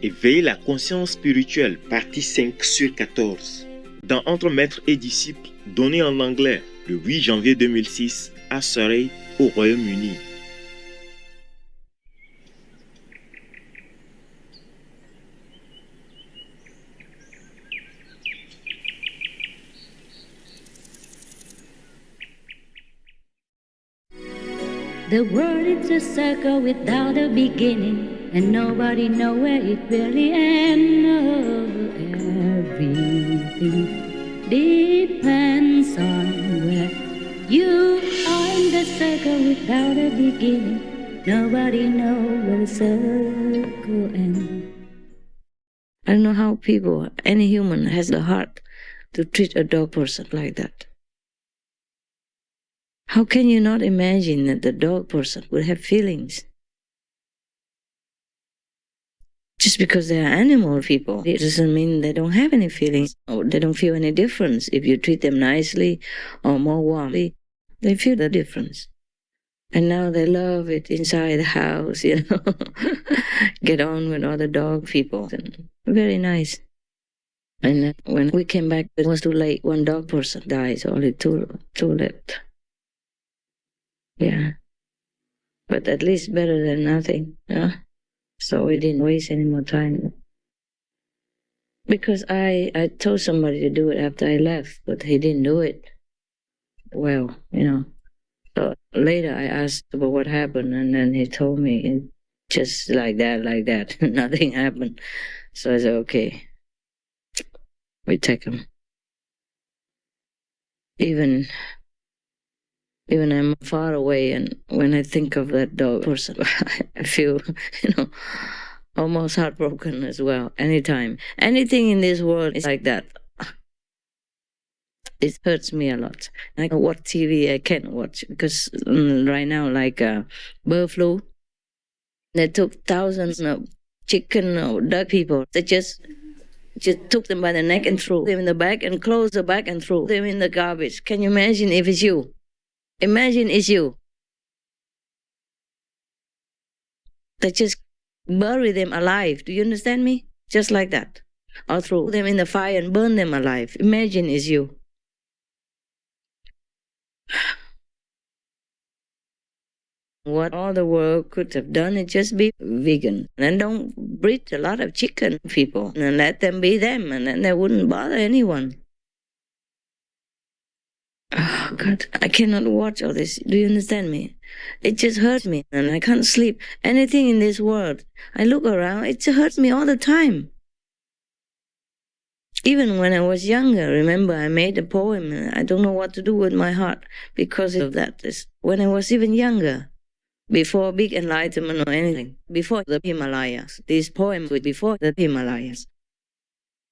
Éveiller la conscience spirituelle, partie 5 sur 14. Dans Entre maîtres et disciples, donné en anglais le 8 janvier 2006 à Surrey, au Royaume-Uni. The world is a circle without a beginning, and nobody knows where it really ends. Everything depends on where you are in the circle without a beginning. Nobody knows where the circle ends. I don't know how people, any human, has the heart to treat a dog person like that. How can you not imagine that the dog person would have feelings? Just because they are animal people, it doesn't mean they don't have any feelings or they don't feel any difference. If you treat them nicely or more warmly, they feel the difference. And now they love it inside the house, get on with other dog people. Very nice. And when we came back, it was too late. One dog person died, so only two left. Yeah, but at least better than nothing, So we didn't waste any more time. Because I told somebody to do it after I left, but he didn't do it. Well, So later I asked about what happened, and then he told me just like that, nothing happened. So I said, okay, we take him. Even I'm far away, and when I think of that dog person, I feel, almost heartbroken as well. Anytime. Anything in this world is like that. It hurts me a lot. I can watch TV, I can't watch, because right now, like bird flu, they took thousands of chicken or duck people. They just took them by the neck and threw them in the back and closed the back and threw them in the garbage. Can you imagine if it's you? Imagine it's you. They just bury them alive. Do you understand me? Just like that. Or throw them in the fire and burn them alive. Imagine it's you. What all the world could have done is just be vegan. And don't breed a lot of chicken people. And let them be them. And then they wouldn't bother anyone. Oh, God, I cannot watch all this. Do you understand me? It just hurts me, and I can't sleep. Anything in this world, I look around, it just hurts me all the time. Even when I was younger, remember, I made a poem, and I don't know what to do with my heart because of that. When I was even younger, before big enlightenment or anything, before the Himalayas. These poems were before the Himalayas.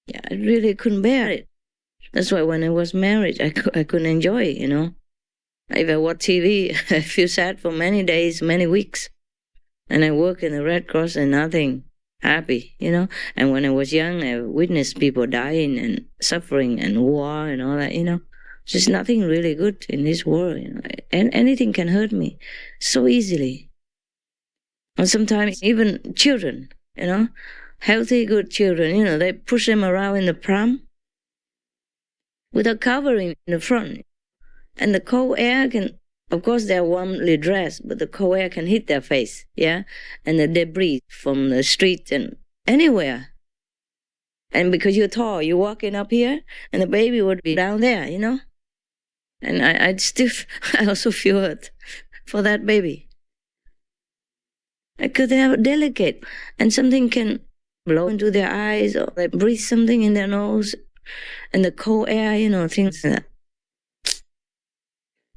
Yeah, I really couldn't bear it. That's why when I was married, I couldn't enjoy it, If I watch TV, I feel sad for many days, many weeks. And I work in the Red Cross and nothing happy, And when I was young, I witnessed people dying and suffering and war and all that, Just nothing really good in this world, And anything can hurt me so easily. And sometimes even children, healthy, good children, they push them around in the pram with a covering in the front. And the cold air can, of course they're warmly dressed, but the cold air can hit their face, And the debris from the street and anywhere. And because you're tall, you're walking up here, and the baby would be down there, And I also feel hurt for that baby. Because they are delicate, and something can blow into their eyes, or they breathe something in their nose, and the cold air, things like that.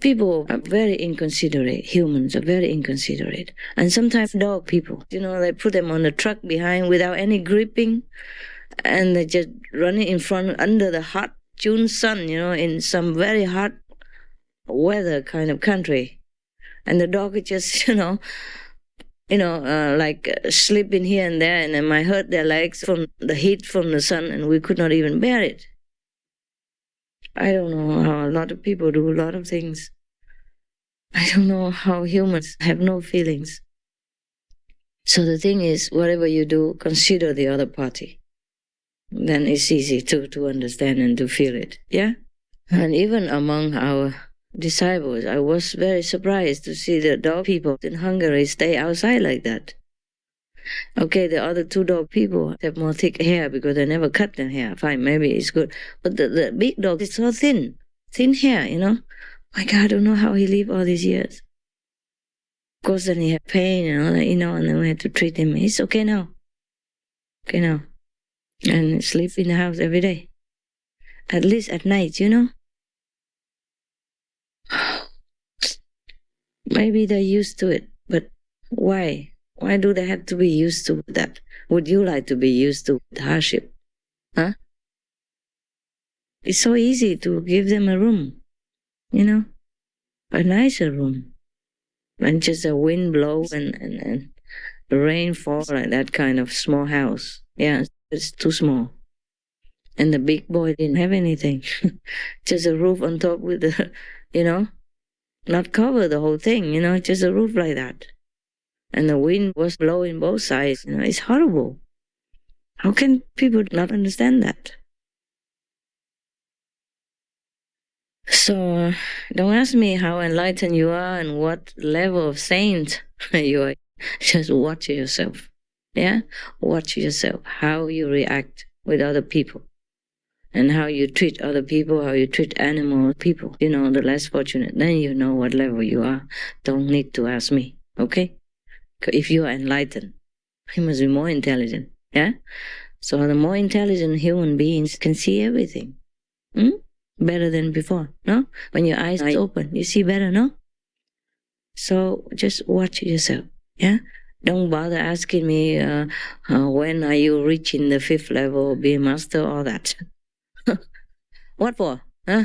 People are very inconsiderate. Humans are very inconsiderate. And sometimes dog people, they put them on the truck behind without any gripping, and they just run it in front under the hot June sun, in some very hot weather kind of country. And the dog is just, sleeping here and there, and it might hurt their legs from the heat from the sun, and we could not even bear it. I don't know how a lot of people do a lot of things. I don't know how humans have no feelings. So the thing is, whatever you do, consider the other party. Then it's easy to understand and to feel it. Yeah? And even among our disciples, I was very surprised to see the dog people in Hungary stay outside like that. Okay, the other two dog people have more thick hair because they never cut their hair. Fine, maybe it's good. But the big dog is so thin hair, My God, I don't know how he lived all these years. Of course, then he had pain and all that, and then we had to treat him. He's okay now. Okay now. And sleep in the house every day. At least at night, Maybe they're used to it, but why? Why do they have to be used to that? Would you like to be used to hardship? Huh? It's so easy to give them a room, a nicer room. And just a wind blows and rain falls, like that kind of small house. Yeah, it's too small. And the big boy didn't have anything. Just a roof on top with the, not cover the whole thing, just a roof like that. And the wind was blowing both sides, it's horrible. How can people not understand that? So don't ask me how enlightened you are and what level of saint you are. Just watch yourself. Yeah? Watch yourself, how you react with other people. And how you treat other people, how you treat animal people, the less fortunate. Then you know what level you are. Don't need to ask me, okay? If you are enlightened, you must be more intelligent, yeah? So the more intelligent human beings can see everything. Better than before, no? When your eyes are open, you see better, no? So just watch yourself, yeah? Don't bother asking me, when are you reaching the 5th level, be a master, all that. What for, huh?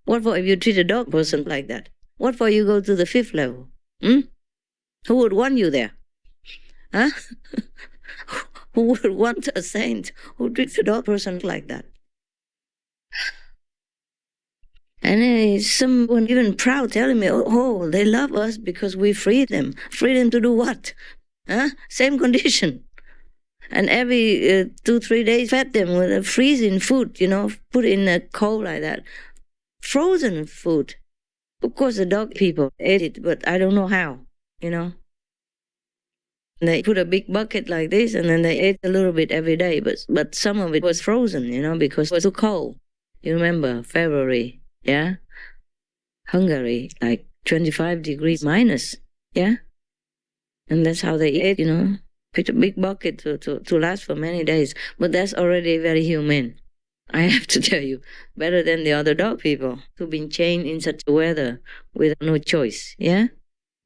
What for if you treat a dog person like that? What for you go to the 5th level? Who would want you there? Huh? Who would want a saint who treats a dog person like that? And someone even proud telling me, oh, they love us because we free them. Free them to do what? Huh? Same condition. And every 2-3 days fed them with a freezing food, put in a cold like that. Frozen food. Of course, the dog people ate it, but I don't know how, They put a big bucket like this, and then they ate a little bit every day, but some of it was frozen, because it was too cold. You remember February, yeah? Hungary, like 25 degrees minus, yeah? And that's how they eat, Put a big bucket to last for many days. But that's already very humane. I have to tell you, better than the other dog people who've been chained in such weather with no choice, yeah?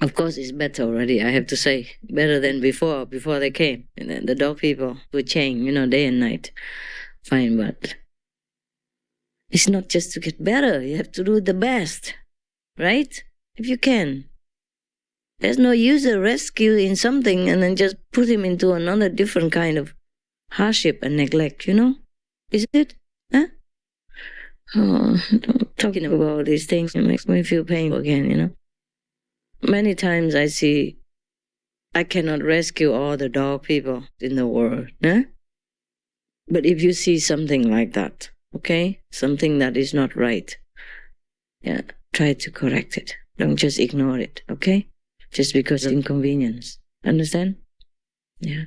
Of course, it's better already, I have to say. Better than before they came. And then the dog people were chained, day and night. Fine, but it's not just to get better. You have to do the best, right? If you can. There's no use of rescue in something and then just put him into another different kind of hardship and neglect, Is it? Huh? Oh, talking about these things, it makes me feel painful again, Many times I see I cannot rescue all the dog people in the world, huh? But if you see something like that, okay? Something that is not right, yeah, try to correct it. Don't just ignore it, okay? Just because of inconvenience. Understand? Yeah.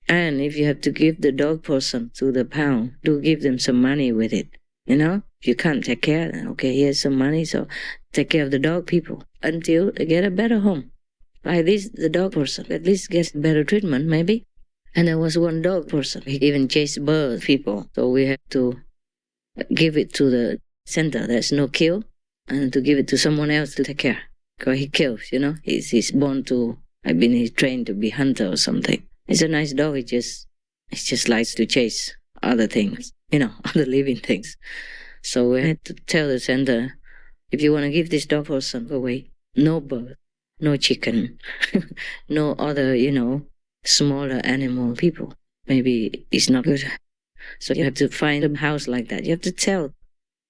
And if you have to give the dog person to the pound, do give them some money with it. If you can't take care, then okay, here's some money, so take care of the dog people until they get a better home. Like this, the dog person at least gets better treatment, maybe. And there was one dog person, he even chased bird people. So we have to give it to the center, there's no kill, and to give it to someone else to take care. Because he kills, he's born to, he's trained to be hunter or something. It's a nice dog, it just likes to chase other things, other living things. So we had to tell the center, if you want to give this dog person away, no bird, no chicken, no other, smaller animal people. Maybe it's not good. So you have to find a house like that. You have to tell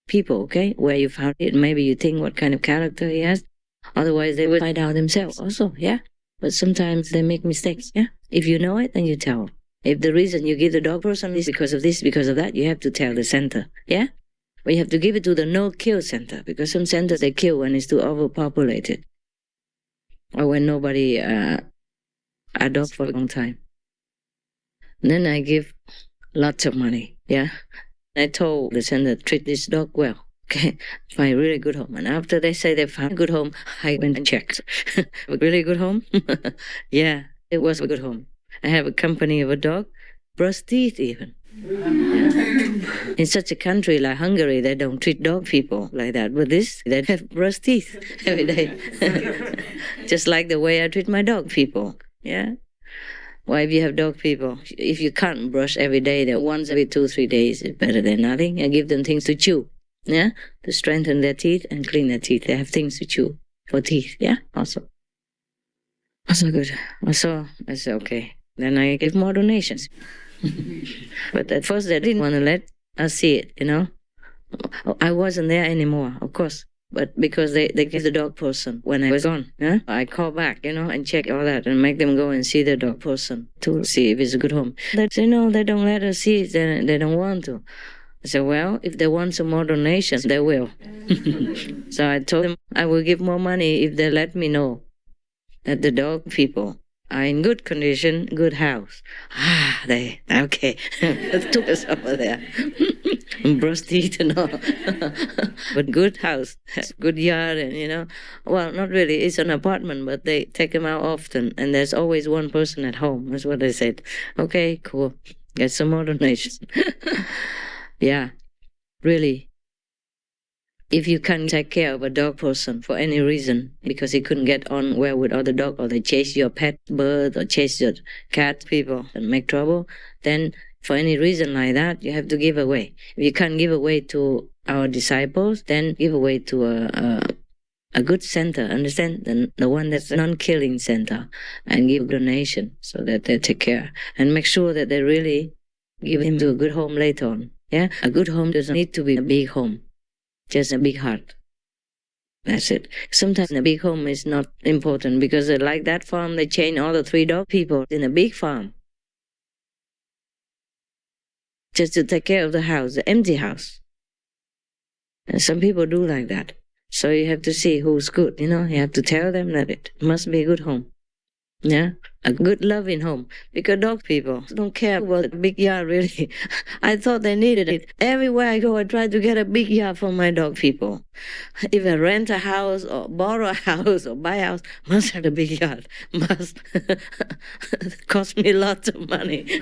people, okay, where you found it. Maybe you think what kind of character he has. Otherwise, they will find out themselves also, yeah? But sometimes they make mistakes, yeah? If you know it, then you tell. If the reason you give the dog person is because of this, because of that, you have to tell the center, yeah? But you have to give it to the no-kill center, because some centers, they kill when it's too overpopulated. Or when nobody adopt for a long time. And then I give lots of money, yeah? I told the center, treat this dog well, okay? Find a really good home. And after they say they found a good home, I went and checked. A really good home? Yeah, it was a good home. I have a company of a dog, brush teeth even. Yeah. In such a country like Hungary, they don't treat dog people like that. But this, they have brush teeth every day. Just like the way I treat my dog people, yeah? Why, if you have dog people, if you can't brush every day, then once every 2-3 days is better than nothing. I give them things to chew, yeah? To strengthen their teeth and clean their teeth. They have things to chew for teeth, yeah? Also good. Also, I said, okay. Then I give more donations. But at first, they didn't want to let us see it, you know? I wasn't there anymore, of course. But because they gave the dog person when I was gone, yeah? I call back, you know, and check all that and make them go and see the dog person to see if it's a good home. They say, no, they don't let us see it, they don't want to. I said, well, if they want some more donations, they will. So I told them I will give more money if they let me know that the dog people are in good condition, good house. Okay. Took us over there. Brush teeth and all. But good house, good yard, and, you know. Well, not really. It's an apartment, but they take them out often, and there's always one person at home. That's what they said. Okay, cool. Get some more donations. Yeah, really. If you can't take care of a dog person for any reason, because he couldn't get on well with other dogs, or they chase your pet bird, or chase your cat people and make trouble, then for any reason like that, you have to give away. If you can't give away to our disciples, then give away to a good center, understand? The one that's a non-killing center, and give donation so that they take care. And make sure that they really give him to a good home later on. Yeah, a good home doesn't need to be a big home. Just a big heart. That's it. Sometimes a big home is not important, because like that farm, they chain all the 3 dog people in a big farm just to take care of the house, the empty house. And some people do like that. So you have to see who's good, you know. You have to tell them that it must be a good home. Yeah, a good loving home. Because dog people don't care about a big yard, really. I thought they needed it. Everywhere I go, I try to get a big yard for my dog people. If I rent a house or borrow a house or buy a house, must have a big yard. Must cost me lots of money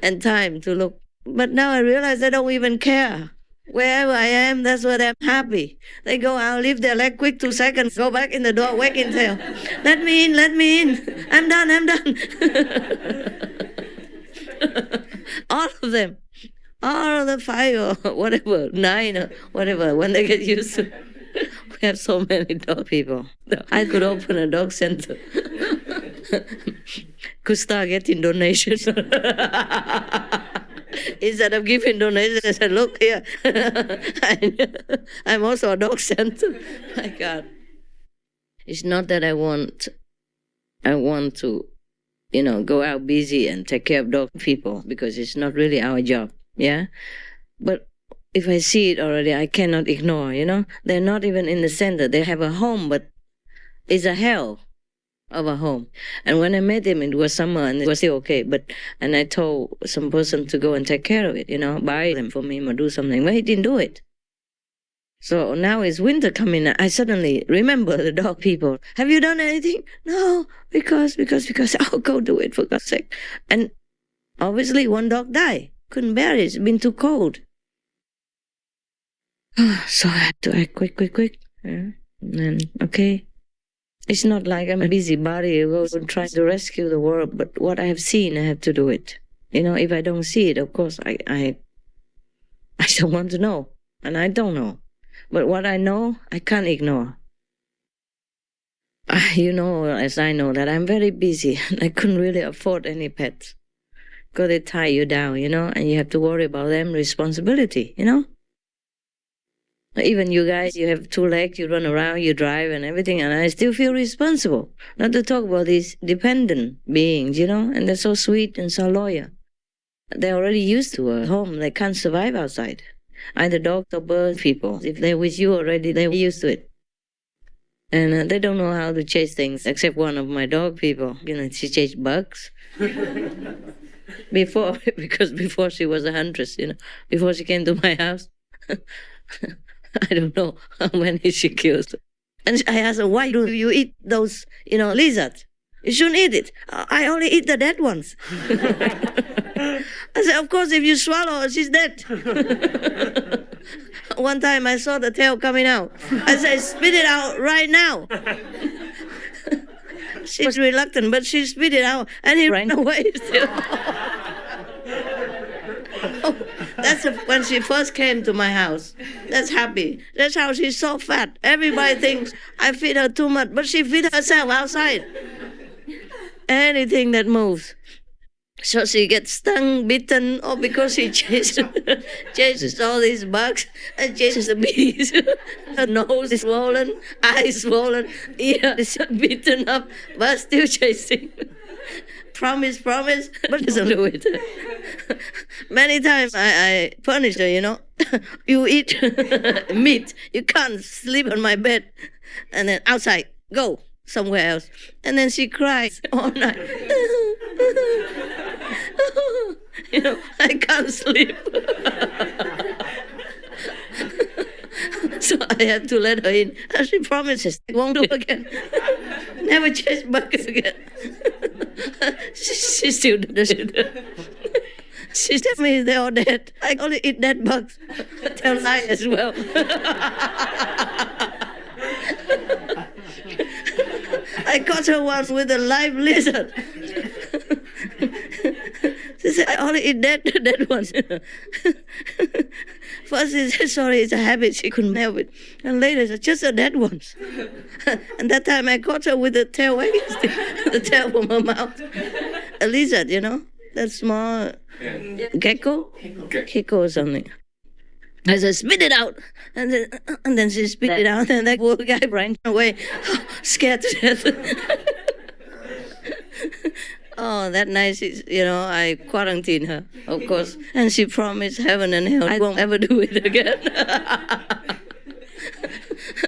and time to look. But now I realize they don't even care. Wherever I am, that's where I'm happy. They go out, leave their leg quick 2 seconds, go back in the door, wag and tail. Let me in. I'm done. All of them. All of the 5 or whatever, 9 or whatever, when they get used to it. We have so many dog people. I could open a dog center. Could start getting donations. Instead of giving donations, I said, look here, I'm also a dog center. My God. It's not that I want to, you know, go out busy and take care of dog people, because it's not really our job, yeah? But if I see it already, I cannot ignore, you know? They're not even in the center. They have a home, but it's a hell of a home. And when I met him, it was summer and it was still okay. And I told some person to go and take care of it, you know, buy them for me or do something. But he didn't do it. So now it's winter coming. I suddenly remember the dog people. Have you done anything? No, because I'll go do it, for God's sake. And obviously one dog died. Couldn't bear it. It's been too cold. So I had to act quick. Yeah. And then, okay. It's not like I'm a busybody who goes and tries to rescue the world, but what I have seen, I have to do it. You know, if I don't see it, of course, I don't want to know, and I don't know. But what I know, I can't ignore. You know, as I know, that I'm very busy, and I couldn't really afford any pets. Because they tie you down, you know, and you have to worry about them, responsibility, you know. Even you guys, you have 2 legs, you run around, you drive and everything, and I still feel responsible. Not to talk about these dependent beings, and they're so sweet and so loyal. They're already used to a home. They can't survive outside. Either dogs or bird people. If they're with you already, they're used to it. And they don't know how to chase things, except one of my dog people. She chased bugs. Because before she was a huntress, before she came to my house. I don't know how many she kills. And I asked her, why do you eat those, lizards? You shouldn't eat it. I only eat the dead ones. I said, of course, if you swallow her, she's dead. One time I saw the tail coming out. I said, spit it out right now. She was reluctant, but she spit it out, and he ran away still. That's when she first came to my house. That's happy. That's how she's so fat. Everybody thinks I feed her too much, but she feeds herself outside. Anything that moves. So she gets stung, bitten, or because she chases all these bugs and chases the bees. Her nose is swollen, eyes swollen, ear is beaten up, but still chasing. Promise, but doesn't do it. Many times I punish her, You eat meat, you can't sleep on my bed. And then outside, go somewhere else. And then she cries all night. I can't sleep. So I have to let her in. And she promises I won't do it again. Never chase bugs again. She still does it. She tells me they're all dead. I only eat dead bugs. Tell lie as well. I caught her once with a live lizard. She said, I only eat dead ones. First she said, sorry, it's a habit. She couldn't help it. And later she said, just the dead ones. And that time I caught her with the tail wagging stick, the tail from her mouth. A lizard, that small gecko? Gecko or something. I said, spit it out. And then she spit it out, and that poor guy ran away, scared to death. Oh, that night, I quarantined her, of course. And she promised heaven and hell, I won't ever do it again.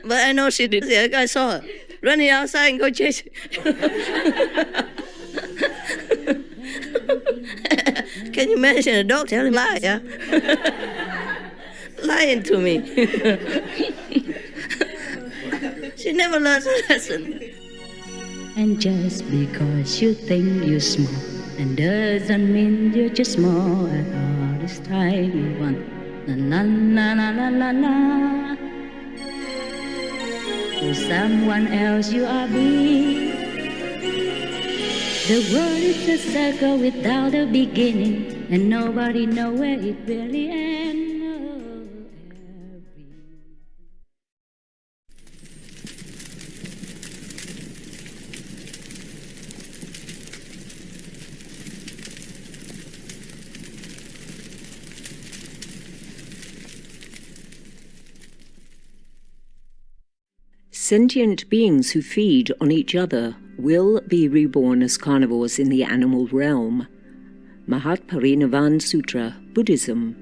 But I know she did. I saw her running outside and go chasing. Can you imagine a dog telling lies, yeah? Lying to me. She never learns a lesson. And just because you think you're small, and doesn't mean you're just small at all. This time you want la la la la la la. To someone else you are big. The world is a circle without a beginning, and nobody knows where it really ends. Sentient beings who feed on each other will be reborn as carnivores in the animal realm. Mahat Parinibbana Sutra, Buddhism,